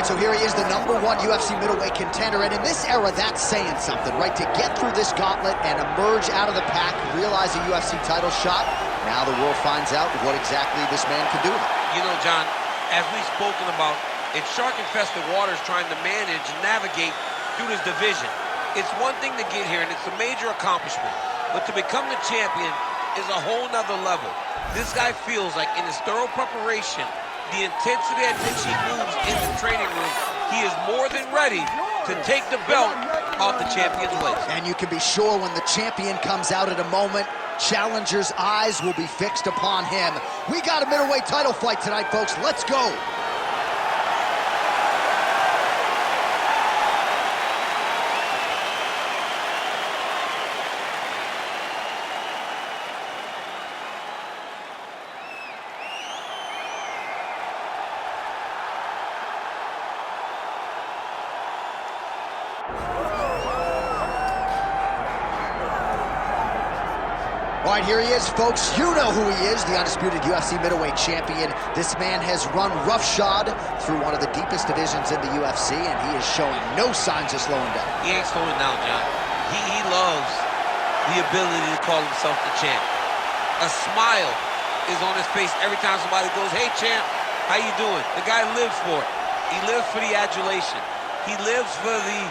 right, so here he is, the #1 UFC middleweight contender, and in this era, that's saying something, right? To get through this gauntlet and emerge out of the pack, realize a UFC title shot, now the world finds out what exactly this man can do with it. You know, John, as we've spoken about, it's shark-infested waters trying to manage and navigate through this division. It's one thing to get here, and it's a major accomplishment, but to become the champion is a whole nother level. This guy feels like in his thorough preparation, the intensity at which he moves in the training room, he is more than ready to take the belt off the champion's waist. And you can be sure when the champion comes out at a moment, challengers' eyes will be fixed upon him. We got a middleweight title fight tonight, folks. Let's go. All right, here he is, folks. You know who he is, the undisputed UFC middleweight champion. This man has run roughshod through one of the deepest divisions in the UFC, and he is showing no signs of slowing down. He ain't slowing down, John. He loves the ability to call himself the champ. A smile is on his face every time somebody goes, "Hey, champ, how you doing?" The guy lives for it. He lives for the adulation. He lives for the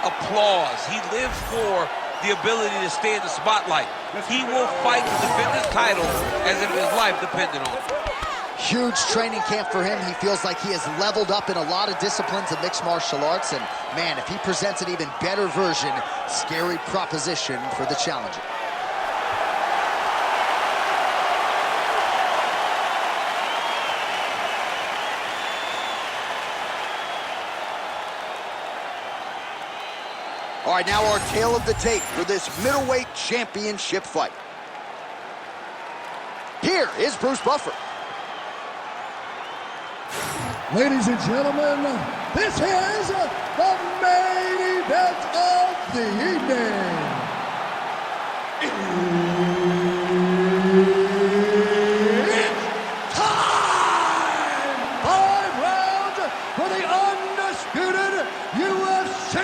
applause. He lives for the ability to stay in the spotlight. He will fight to defend his title as if his life depended on it. Huge training camp for him. He feels like he has leveled up in a lot of disciplines of mixed martial arts. And, man, if he presents an even better version, scary proposition for the challenger. All right, now our tale of the tape for this middleweight championship fight. Here is Bruce Buffer. Ladies and gentlemen, this is the main event of the evening. It's time! 5 rounds for the undisputed UFC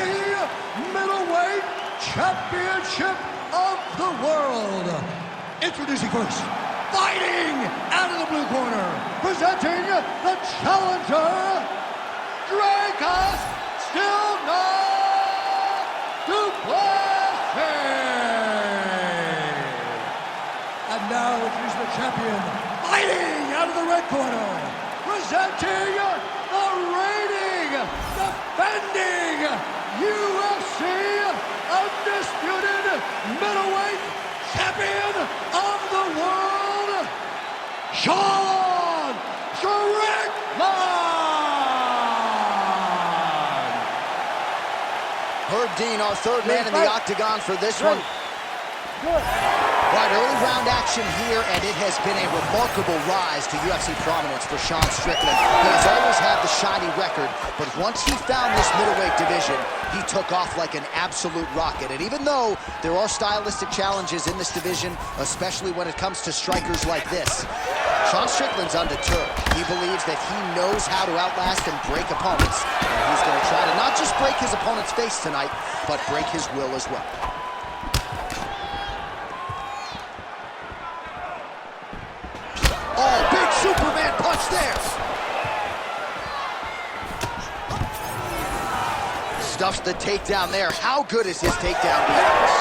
middleweight championship of the world. Introducing first, fighting out of the blue corner, presenting the challenger, Dricus du Plessis. And now introducing the champion, fighting out of the red corner, presenting the reigning, defending UFC undisputed middleweight champion of the world, Strickland. Herb Dean, our third man in the octagon for this one. Right, early round action here, and it has been a remarkable rise to UFC prominence for Strickland. He has always had the shiny record, but once he found this middleweight division, he took off like an absolute rocket. And even though there are stylistic challenges in this division, especially when it comes to strikers like this, Strickland's undeterred. He believes that he knows how to outlast and break opponents, and he's going to try to not just break his opponent's face tonight, but break his will as well. Oh, big Superman punch there. Stuffs the takedown there. How good is his takedown defense?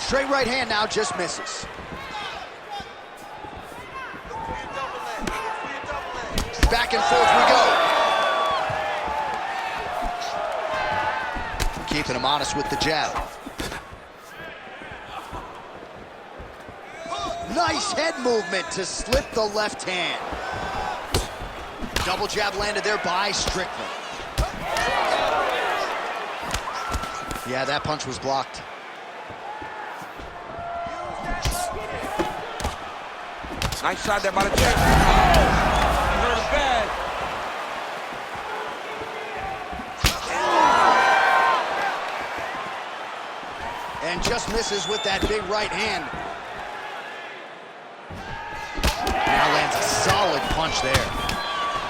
Straight right hand now, just misses. Back and forth we go. Keeping him honest with the jab. Nice head movement to slip the left hand. Double jab landed there by Strickland. Yeah, that punch was blocked. Nice shot there by the champ. Oh, he hurt his bad. And just misses with that big right hand. Now lands a solid punch there.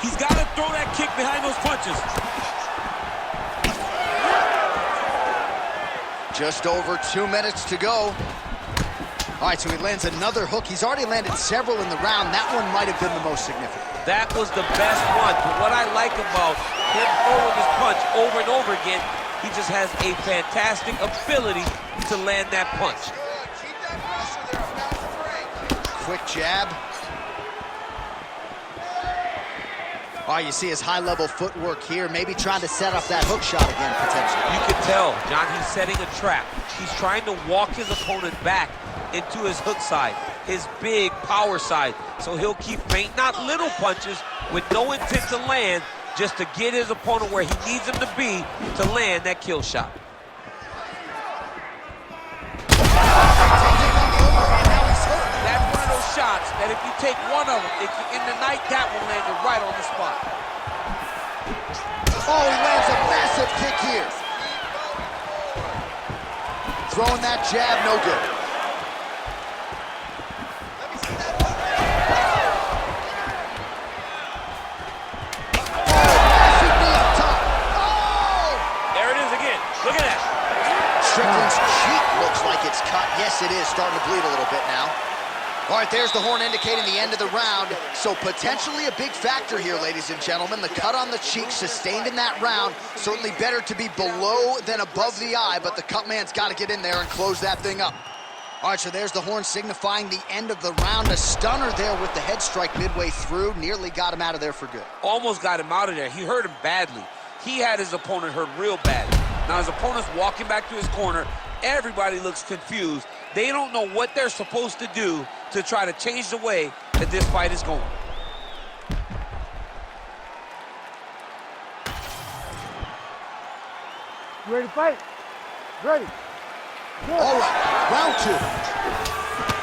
He's got to throw that kick behind those punches. Just over 2 minutes to go. All right, so he lands another hook. He's already landed several in the round. That one might have been the most significant. That was the best one. But what I like about him throwing this punch over and over again, he just has a fantastic ability to land that punch. Quick jab. All right, you see his high-level footwork here, maybe trying to set up that hook shot again, potentially. You can tell, John, he's setting a trap. He's trying to walk his opponent back into his hook side, his big power side. So he'll keep feinting out little punches with no intent to land, just to get his opponent where he needs him to be to land that kill shot. That's one of those shots that if you take one of them, in the night, that will land it right on the spot. Oh, he lands a massive kick here. Throwing that jab, no good. Strickland's cheek looks like it's cut. Yes, it is starting to bleed a little bit now. All right, there's the horn indicating the end of the round. So potentially a big factor here, ladies and gentlemen. The cut on the cheek sustained in that round. Certainly better to be below than above the eye, but the cut man's got to get in there and close that thing up. All right, so there's the horn signifying the end of the round. A stunner there with the head strike midway through. Nearly got him out of there for good. Almost got him out of there. He hurt him badly. He had his opponent hurt real bad. Now his opponent's walking back to his corner. Everybody looks confused. They don't know what they're supposed to do to try to change the way that this fight is going. You ready to fight? Ready. Good. All right, round two.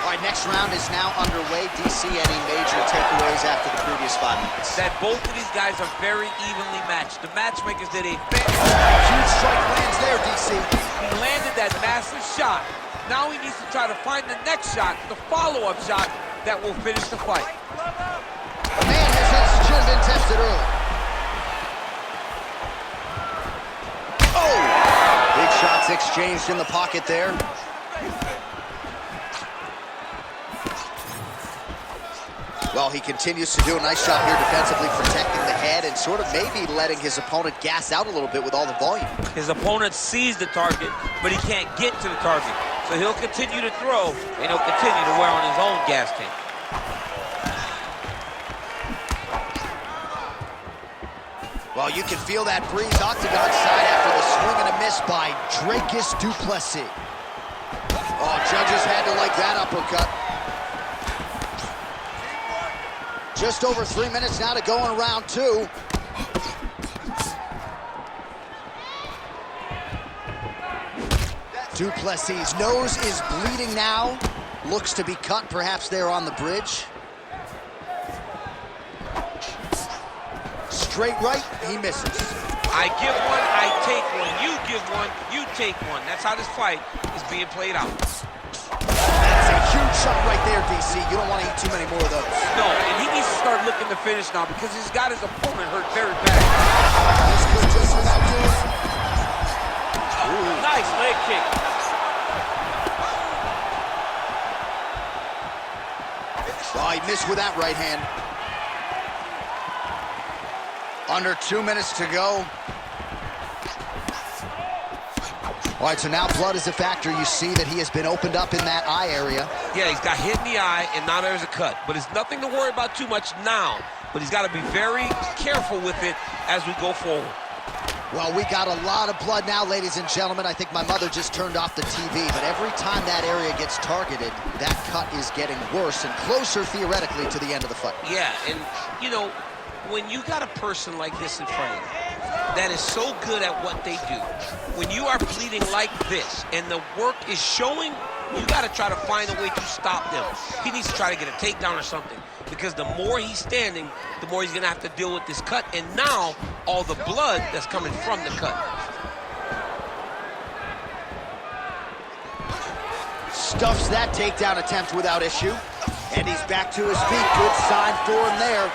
All right, next round is now underway. DC, any major takeaways after the previous 5 minutes? That both of these guys are very evenly matched. The matchmakers did a huge strike lands there, DC. He landed that massive shot. Now he needs to try to find the next shot, the follow-up shot that will finish the fight. The man should have been tested early. Oh! Big shots exchanged in the pocket there. Well, he continues to do a nice job here defensively, protecting the head and sort of maybe letting his opponent gas out a little bit with all the volume. His opponent sees the target, but he can't get to the target. So he'll continue to throw, and he'll continue to wear on his own gas tank. Well, you can feel that breeze octagon side after the swing and a miss by Dricus du Plessis. Oh, judges had to like that uppercut. Just over 3 minutes now to go in round two. Du Plessis' nose is bleeding now. Looks to be cut, perhaps there on the bridge. Straight right, he misses. I give one, I take one. You give one, you take one. That's how this fight is being played out. That's a huge shot right there, DC. You don't want to eat too many more of those. No, and he needs to start looking to finish now because he's got his opponent hurt very bad. This could just about do it. Nice leg kick. Oh, he missed with that right hand. Under 2 minutes to go. All right, so now blood is a factor. You see that he has been opened up in that eye area. Yeah, he's got hit in the eye, and now there's a cut. But it's nothing to worry about too much now. But he's got to be very careful with it as we go forward. Well, we got a lot of blood now, ladies and gentlemen. I think my mother just turned off the TV, but every time that area gets targeted, that cut is getting worse and closer, theoretically, to the end of the fight. Yeah, and, you know, when you got a person like this in front of you that is so good at what they do, when you are bleeding like this and the work is showing, you got to try to find a way to stop them. He needs to try to get a takedown or something, because the more he's standing, the more he's going to have to deal with this cut, and now all the blood that's coming from the cut. Stuffs that takedown attempt without issue. And he's back to his feet. Good sign for him there.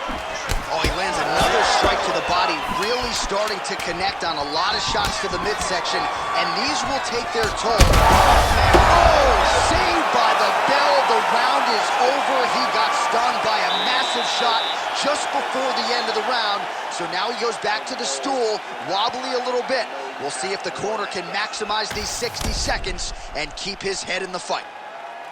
Oh, he lands another really starting to connect on a lot of shots to the midsection, and these will take their toll. Oh, saved by the bell. The round is over. He got stunned by a massive shot just before the end of the round. So now he goes back to the stool, wobbly a little bit. We'll see if the corner can maximize these 60 seconds and keep his head in the fight.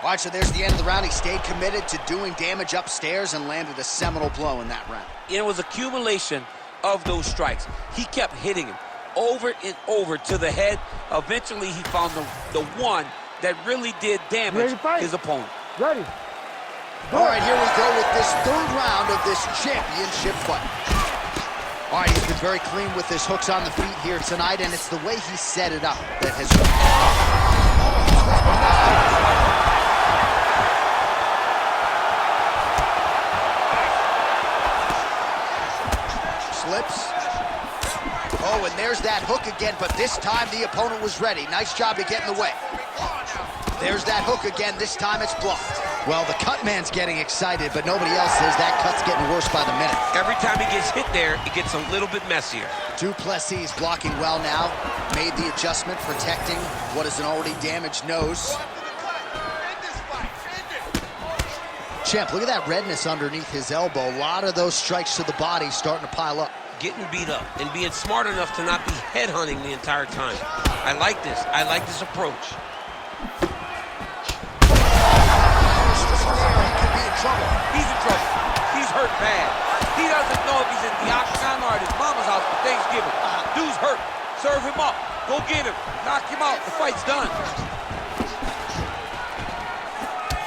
All right, so there's the end of the round. He stayed committed to doing damage upstairs and landed a seminal blow in that round. It was accumulation of those strikes. He kept hitting him over and over to the head. Eventually, he found the one that really did damage his opponent. Ready. All right, here we go with this third round of this championship fight. All right, he's been very clean with his hooks on the feet here tonight, and it's the way he set it up that has... Slips. Oh, and there's that hook again, but this time the opponent was ready. Nice job to get in the way. There's that hook again. This time it's blocked. Well, the cut man's getting excited, but nobody else is. That cut's getting worse by the minute. Every time he gets hit there, it gets a little bit messier. Du Plessis blocking well now. Made the adjustment, protecting what is an already damaged nose. Champ, look at that redness underneath his elbow. A lot of those strikes to the body starting to pile up. Getting beat up and being smart enough to not be headhunting the entire time. I like this. I like this approach. Trouble. He's in trouble. He's hurt bad. He doesn't know if he's in the octagon or at his mama's house for Thanksgiving. Dude's hurt. Serve him up. Go get him. Knock him out. The fight's done.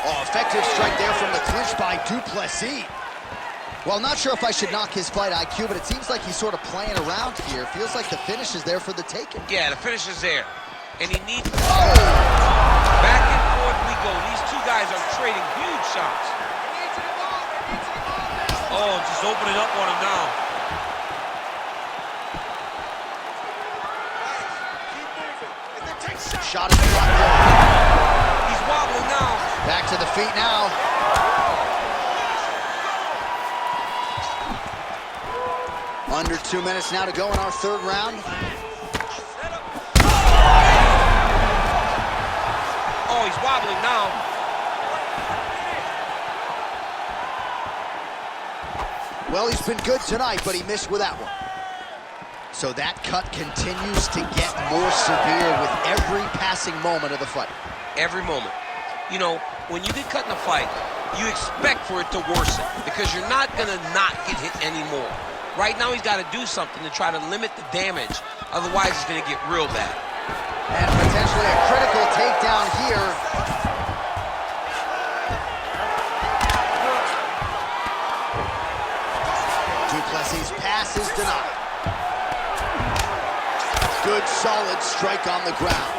Oh, effective strike there from the clinch by Du Plessis. Well, not sure if I should knock his fight IQ, but it seems like he's sort of playing around here. Feels like the finish is there for the taking. Yeah, the finish is there. And he needs... Back and forth we go. These two guys are trading huge shots. Oh, just opening up on him now. Shot is blocked there. He's wobbling now. Back to the feet now. Under 2 minutes now to go in our third round. Oh, he's wobbling now. Well, he's been good tonight, but he missed with that one. So that cut continues to get more severe with every passing moment of the fight. Every moment. You know, when you get cut in a fight, you expect for it to worsen because you're not going to not get hit anymore. Right now, he's got to do something to try to limit the damage. Otherwise, it's going to get real bad. And potentially a critical takedown here. Du Plessis' pass is denied. Good, solid strike on the ground.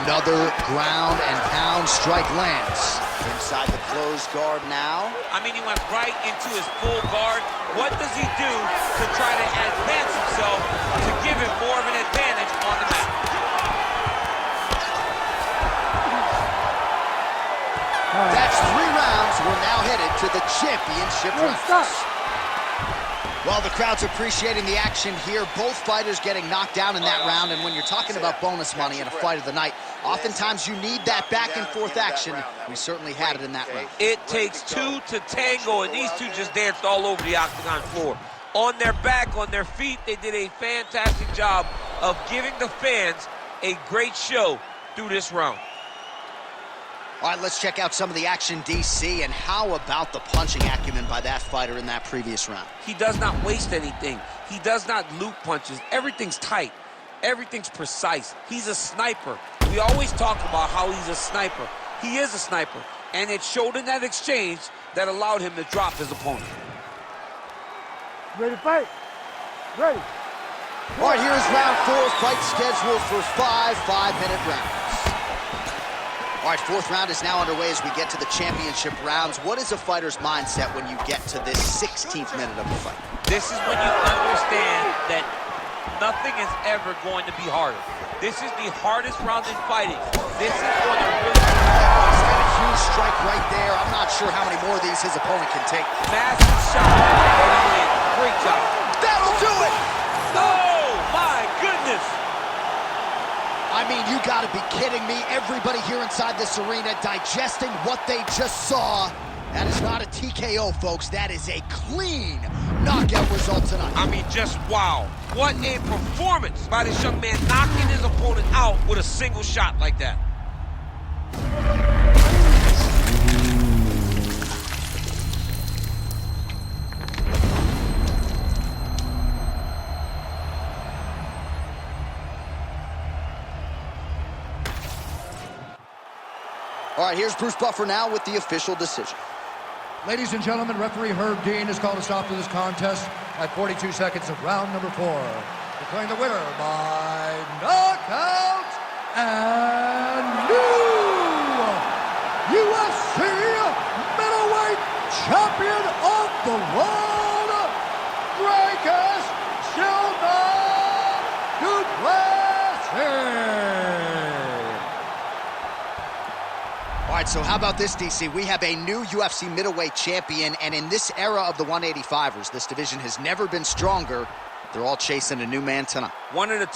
Another ground and pound strike lands. Inside the closed guard now. I mean, he went right into his full guard. What does he do to try to advance himself to give him more of an advantage on the mat? That's 3 rounds. We're now headed to the championship rounds. Well, the crowd's appreciating the action here. Both fighters getting knocked down in that round, and when you're talking about bonus money in a fight of the night, oftentimes you need that back-and-forth action. We certainly had it in that round. It takes 2 to tango, and these two just danced all over the octagon floor. On their back, on their feet, they did a fantastic job of giving the fans a great show through this round. All right, let's check out some of the action, DC, and how about the punching acumen by that fighter in that previous round? He does not waste anything. He does not loop punches. Everything's tight. Everything's precise. He's a sniper. We always talk about how he's a sniper. He is a sniper, and it showed in that exchange that allowed him to drop his opponent. Ready to fight? Ready. All right, here's round 4, fight scheduled for 5 5-minute rounds. All right, 4th round is now underway as we get to the championship rounds. What is a fighter's mindset when you get to this 16th minute of the fight? This is when you understand that nothing is ever going to be harder. This is the hardest round in fighting. This is going to really... He's got a huge strike right there. I'm not sure how many more of these his opponent can take. Massive shot. Great chop. That'll do it! Oh, my goodness! I mean, you gotta be kidding me. Everybody here inside this arena digesting what they just saw. That is not a TKO, folks. That is a clean knockout result tonight. I mean, just wow. What a performance by this young man, knocking his opponent out with a single shot like that. All right, here's Bruce Buffer now with the official decision. Ladies and gentlemen, referee Herb Dean has called a stop to this contest at 42 seconds of round number 4. Declaring the winner by knockout and new UFC middleweight champion of the world, Dricus du Plessis. All right, so how about this, DC? We have a new UFC middleweight champion, and in this era of the 185ers, this division has never been stronger. They're all chasing a new man tonight. One of the top